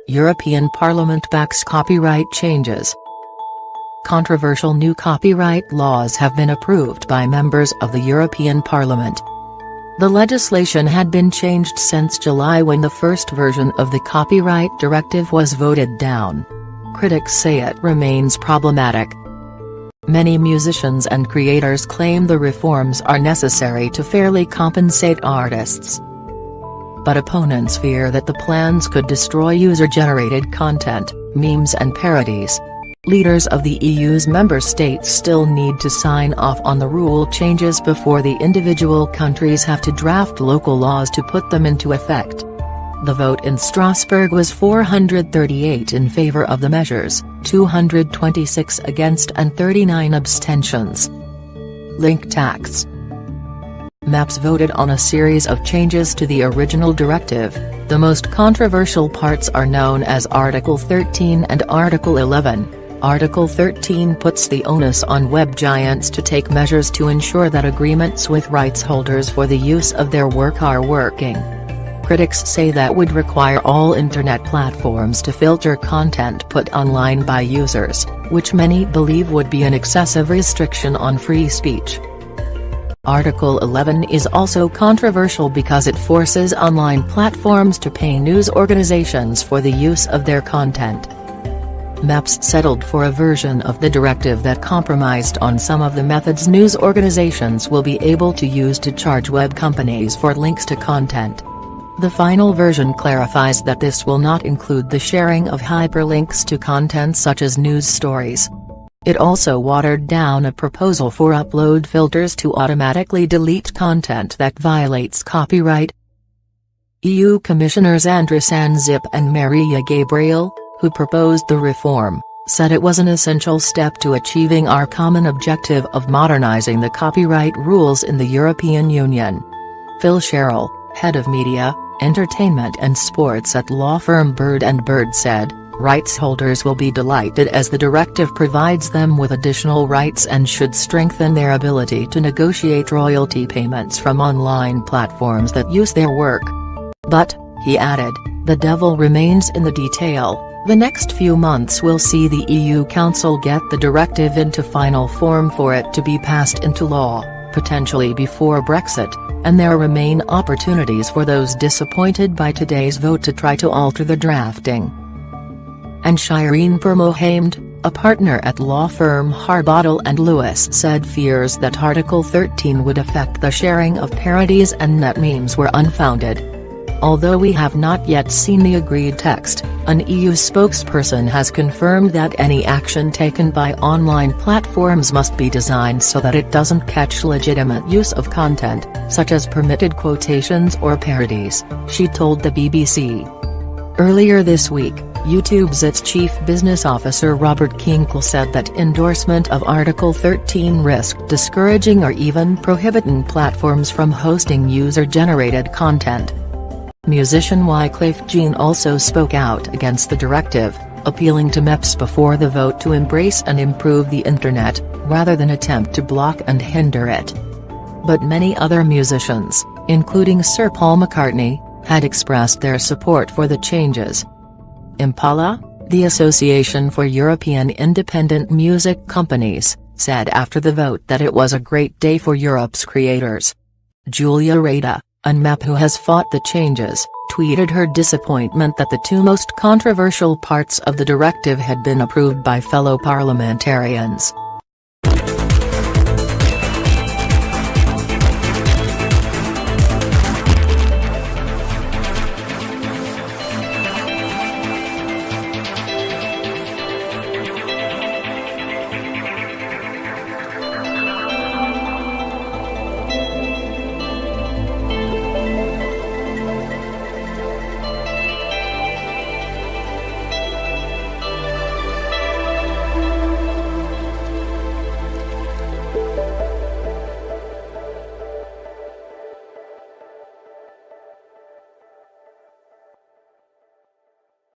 European Parliament backs copyright changes. Controversial new copyright laws have been approved by members of the European Parliament. The legislation had been changed since July when the first version of the Copyright Directive was voted down. Critics say it remains problematic. Many musicians and creators claim the reforms are necessary to fairly compensate artists. But opponents fear that the plans could destroy user-generated content, memes and parodies. Leaders of the EU's member states still need to sign off on the rule changes before the individual countries have to draft local laws to put them into effect. The vote in Strasbourg was 438 in favor of the measures, 226 against and 39 abstentions. Link tax. MEPs voted on a series of changes to the original directive. The most controversial parts are known as Article 13 and Article 11. Article 13 puts the onus on web giants to take measures to ensure that agreements with rights holders for the use of their work are working. Critics say that would require all internet platforms to filter content put online by users, which many believe would be an excessive restriction on free speech. Article 11 is also controversial because it forces online platforms to pay news organizations for the use of their content. MEPs settled for a version of the directive that compromised on some of the methods news organizations will be able to use to charge web companies for links to content. The final version clarifies that this will not include the sharing of hyperlinks to content such as news stories. It also watered down a proposal for upload filters to automatically delete content that violates copyright. EU Commissioners Andrus Ansip and Maria Gabriel, who proposed the reform, said it was an essential step to achieving our common objective of modernizing the copyright rules in the European Union. Phil Sherrill, head of media, entertainment and sports at law firm Bird & Bird said, "Rights holders will be delighted as the directive provides them with additional rights and should strengthen their ability to negotiate royalty payments from online platforms that use their work." But, he added, the devil remains in the detail. The next few months will see the EU Council get the directive into final form for it to be passed into law, potentially before Brexit, and there remain opportunities for those disappointed by today's vote to try to alter the drafting. And Shireen Vermohamed, a partner at law firm Harbottle & Lewis said fears that Article 13 would affect the sharing of parodies and net memes were unfounded. Although we have not yet seen the agreed text, an EU spokesperson has confirmed that any action taken by online platforms must be designed so that it doesn't catch legitimate use of content, such as permitted quotations or parodies, she told the BBC. Earlier this week, YouTube's its chief business officer Robert Kinkle said that endorsement of Article 13 risked discouraging or even prohibiting platforms from hosting user-generated content. Musician Wyclef Jean also spoke out against the directive, appealing to MEPs before the vote to embrace and improve the internet, rather than attempt to block and hinder it. But many other musicians, including Sir Paul McCartney, had expressed their support for the changes. Impala, the Association for European Independent Music Companies, said after the vote that it was a great day for Europe's creators. Julia Reda, a MEP who has fought the changes, tweeted her disappointment that the two most controversial parts of the directive had been approved by fellow parliamentarians.